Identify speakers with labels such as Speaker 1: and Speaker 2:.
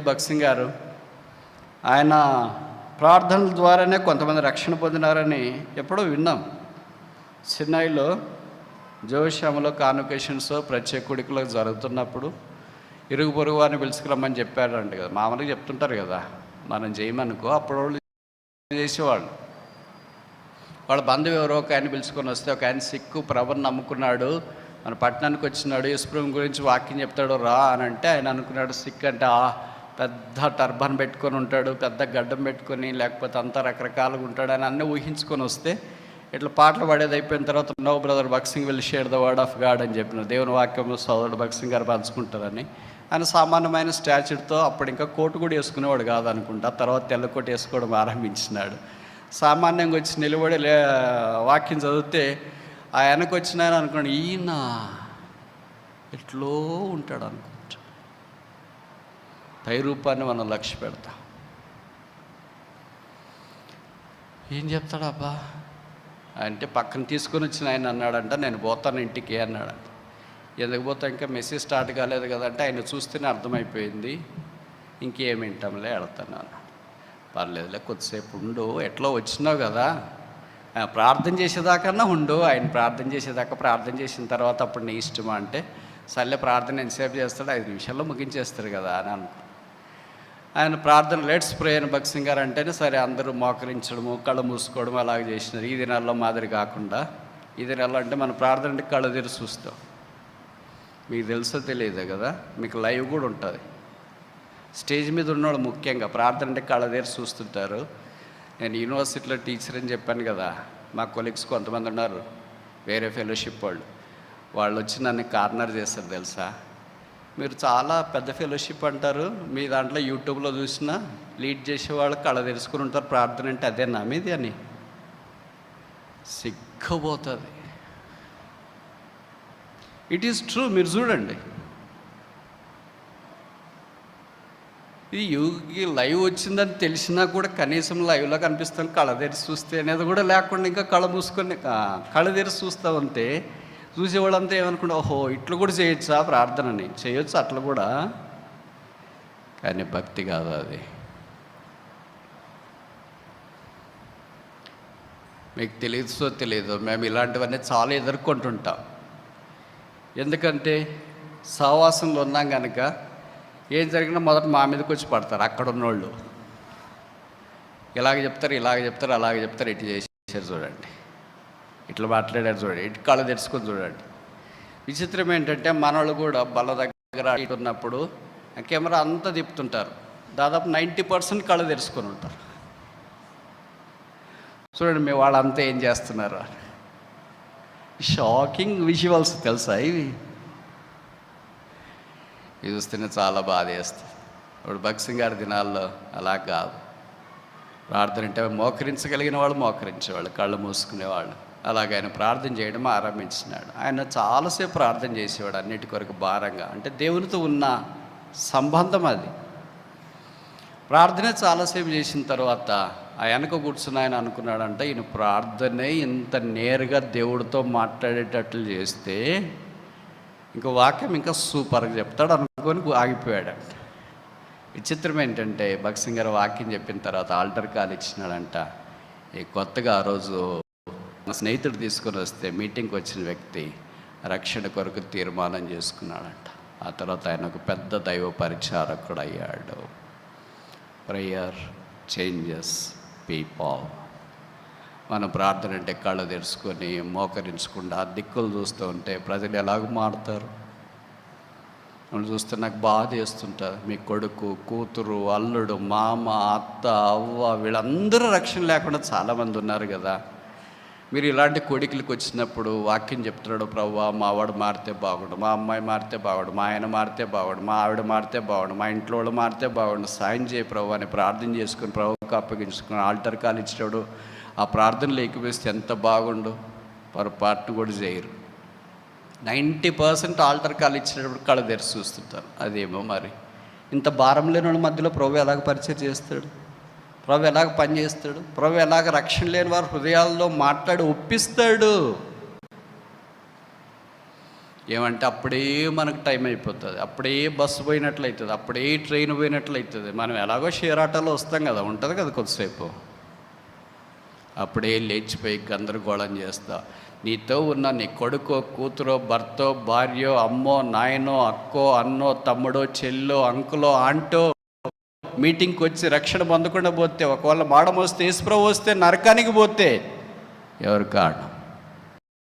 Speaker 1: భగత్ సింగ్ గారు ఆయన ప్రార్థనల ద్వారానే కొంతమంది రక్షణ పొందినారని ఎప్పుడో విన్నాం. చెన్నైలో జోశ్యామలో కాన్వకేషన్స్ ప్రత్యేక కుడికలో జరుగుతున్నప్పుడు ఇరుగు పొరుగు వారిని పిలుచుకురమ్మని చెప్పారంట కదా. మామూలుగా చెప్తుంటారు కదా, మనం చేయమనుకో అప్పుడు వాళ్ళు చేసేవాళ్ళు. వాళ్ళ బంధువు ఎవరో ఒక ఆయన పిలుచుకొని వస్తే, ఒక ఆయన సిక్కు ప్రభుని నమ్ముకున్నాడు, మన పట్టణానికి వచ్చినాడు, యేసుప్రభు గురించి వాక్యం చెప్తాడు రా అని అంటే ఆయన అనుకున్నాడు, సిక్ అంటే పెద్ద టర్బన్ పెట్టుకొని ఉంటాడు, పెద్ద గడ్డం పెట్టుకొని, లేకపోతే అంతా రకరకాలుగా ఉంటాడు అని అన్నీ ఊహించుకొని వస్తే, ఇట్లా పాటలు పాడేది అయిపోయిన తర్వాత no brother Bhagat Singh will share the word of God అని చెప్పిన దేవుని వాక్యంలో సోదరుడు భగత్ సింగ్ గారు పంచుకుంటారని. ఆయన సామాన్యమైన స్టాచ్యూతో అప్పుడు ఇంకా కోటు కూడా వేసుకునేవాడు కాదనుకుంటా, తర్వాత తెల్ల కోటు వేసుకోవడం ఆరంభించినాడు. సామాన్యంగా వచ్చి నిలబడి వాక్యం చదివితే ఆ వెనక వచ్చిన ఆయన అనుకోండి, ఈయన ఎట్లో ఉంటాడు అనుకుంటా. పై రూపాన్ని మనం లక్ష్య పెడతాం. ఏం చెప్తాడబ్బా అంటే పక్కన తీసుకొని వచ్చిన ఆయన అన్నాడంట, నేను పోతాను ఇంటికి అన్నాడంట. ఎందుకు పోతా, ఇంకా మెసేజ్ స్టార్ట్ కాలేదు కదంటే ఆయన చూస్తేనే అర్థమైపోయింది, ఇంకేమింటాంలే వెళ్తాను అన్నాడు. పర్లేదులే కొద్దిసేపు ఉండు, ఎట్లా వచ్చినావు కదా, ప్రార్థన చేసేదాకన్నా ఉండు, ఆయన ప్రార్థన చేసేదాకా ప్రార్థన చేసిన తర్వాత అప్పుడు నీ ఇష్టమా అంటే, సర్లే ప్రార్థన ఎంతసేపు చేస్తాడు, 5 నిమిషాల్లో ముగించేస్తారు కదా అని అనుకో. ఆయన ప్రార్థన లెట్స్ ప్రే అని భగత్ సింగ్ గారు అంటేనే సరే అందరూ మోకరించడము, కళ్ళు మూసుకోవడం అలాగే చేసినారు. ఈ దినాల్లో మాదిరి కాకుండా, ఈ దినాల్లో అంటే మన ప్రార్థన అంటే కళ్ళు తెరిచి చూస్తాం. మీకు తెలుసో తెలియదు కదా, మీకు లైవ్ కూడా ఉంటుంది. స్టేజ్ మీద ఉన్నవాళ్ళు ముఖ్యంగా ప్రార్థన అంటే కళ్ళ తెరిచి చూస్తుంటారు. నేను యూనివర్సిటీలో టీచర్ అని చెప్పాను కదా, మా కొలీగ్స్ కొంతమంది ఉన్నారు వేరే ఫెలోషిప్ వాళ్ళు వచ్చి నన్ను కార్నర్ చేస్తారు తెలుసా. మీరు చాలా పెద్ద ఫెలోషిప్ అంటారు, మీ దాంట్లో యూట్యూబ్లో చూసినా లీడ్ చేసేవాళ్ళు కళ్ళ తెరుచుకుని ఉంటారు, ప్రార్థన అంటే అదేనా మీది అని సిగ్గుపోతుంది. It is true. మీరు చూడండి, ఈ లైవ్ వచ్చిందని తెలిసినా కూడా కనీసం లైవ్లో కనిపిస్తాను కళ్ళ తెరిచి చూస్తే అనేది కూడా లేకుండా ఇంకా కళ్ళ మూసుకొని కళ్ళ తెరిచి చూస్తూ ఉంటే చూసేవాళ్ళంతా ఏమనుకుంటా, ఓహో ఇట్లా కూడా చేయొచ్చా ప్రార్థనని, చేయొచ్చు అట్లా కూడా. కానీ భక్తి కాదు అది. మీకు తెలియదు, మేము ఇలాంటివన్నీ చాలా ఎదుర్కొంటుంటాం. ఎందుకంటే సహవాసంలో ఉన్నాం కనుక ఏం జరిగినా మొదట మా మీదకి వచ్చి పడతారు అక్కడ ఉన్నోళ్ళు. ఇలాగ చెప్తారు, అలాగే చెప్తారు, ఇటు చేశారు చూడండి, ఇట్లా మాట్లాడారు చూడండి, ఇటు కళ్ళు తెరుచుకొని చూడండి. విచిత్రం ఏంటంటే మనోళ్ళు కూడా బల్ల దగ్గర ఇటు ఉన్నప్పుడు కెమెరా అంతా తిప్పుతుంటారు, దాదాపు 90% కళ్ళు తెరుచుకొని ఉంటారు. చూడండి మీ వాళ్ళంతా ఏం చేస్తున్నారు. షాకింగ్ విజువల్స్ తెలుసా ఇవి చూస్తేనే చాలా బాధ వేస్తుంది. ఇప్పుడు భగత్ సింగ్ గారి దినాల్లో అలా కాదు. ప్రార్థన అంటే మోకరించగలిగిన వాళ్ళు మోకరించేవాళ్ళు, కళ్ళు మూసుకునేవాళ్ళు. అలాగే ఆయన ప్రార్థన చేయడం ఆరంభించినాడు. ఆయన చాలాసేపు ప్రార్థన చేసేవాడు అన్నిటి కొరకు భారంగా. అంటే దేవునితో ఉన్న సంబంధం అది. ప్రార్థనే చాలాసేపు చేసిన తర్వాత ఆ వెనక కూర్చుని ఆయన అనుకున్నాడంటే, ఈయన ప్రార్థనే ఇంత నేరుగా దేవుడితో మాట్లాడేటట్లు చేస్తే ఇంకో వాక్యం ఇంకా సూపర్గా చెప్తాడు అనుకొని ఆగిపోయాడంట. విచిత్రం ఏంటంటే భగత్ సింగ్ గారు వాక్యం చెప్పిన తర్వాత ఆల్టర్ కాల్ ఇచ్చినాడంట. ఈ కొత్తగా ఆ రోజు స్నేహితుడు తీసుకొని వస్తే మీటింగ్కి వచ్చిన వ్యక్తి రక్షణ కొరకు తీర్మానం చేసుకున్నాడంట. ఆ తర్వాత ఆయన ఒక పెద్ద దైవ పరిచారకుడు అయ్యాడు. Prayer changes people. మన ప్రార్థన అంటే కళ్ళు తెరుచుకొని మోకరించకుండా దిక్కులు చూస్తూ ఉంటే ప్రజలు ఎలాగ మారుతారు. వాళ్ళు చూస్తే నాకు బాధ వేస్తుంటారు. మీ కొడుకు, కూతురు, అల్లుడు, మామ, అత్త, అవ్వ వీళ్ళందరూ రక్షణ లేకుండా చాలామంది ఉన్నారు కదా. మీరు ఇలాంటి కోడికలకు వచ్చినప్పుడు వాక్యం చెప్తున్నాడు, ప్రభువా మా వాడు మారితే బాగుండు, మా అమ్మాయి మారితే బాగుండు, మా ఆయన మారితే బాగుండు, మా ఆవిడ మారితే బాగుండు, మా ఇంట్లో వాళ్ళు మారితే బాగుండు, సాయం చేయ ప్రభు అని ప్రార్థన చేసుకుని ప్రభువుకి అప్పగించుకుని ఆల్టర్ కాల్ ఇచ్చాడు. ఆ ప్రార్థనలు ఎక్కిపిస్తే ఎంత బాగుండు. పొరపాటును కూడా చేయరు. 90% ఆల్టర్ కాల్ ఇచ్చినప్పుడు కళ్ళు తెరిచి చూస్తుంటారు. అదేమో మరి ఇంత భారం లేని వాళ్ళ మధ్యలో ప్రభు ఎలాగ పరిచయం చేస్తాడు, ప్రభు ఎలాగ పనిచేస్తాడు, ప్రభు ఎలాగ రక్షణ లేని వారి హృదయాల్లో మాట్లాడి ఒప్పిస్తాడు. ఏమంటే అప్పుడే మనకు టైం అయిపోతుంది, అప్పుడే బస్సు పోయినట్లు అవుతుంది, అప్పుడే ట్రైన్ పోయినట్లు అవుతుంది. మనం ఎలాగో షేర్ ఆటోలో వస్తాం కదా, ఉంటుంది కదా కొద్దిసేపు. అప్పుడే లేచిపోయి గందరగోళం చేస్తా. నీతో ఉన్న నీ కొడుకో, కూతురో, భర్తో, భార్యో, అమ్మో, నాయనో, అక్కో, అన్నో, తమ్ముడో, చెల్లో, అంకులో, ఆంటో మీటింగ్కి వచ్చి రక్షణ పొందకుండా పోతే, ఒకవేళ మాడం వస్తే, యేసుప్రభువు వస్తే నరకానికి పోతే ఎవరు కారణం?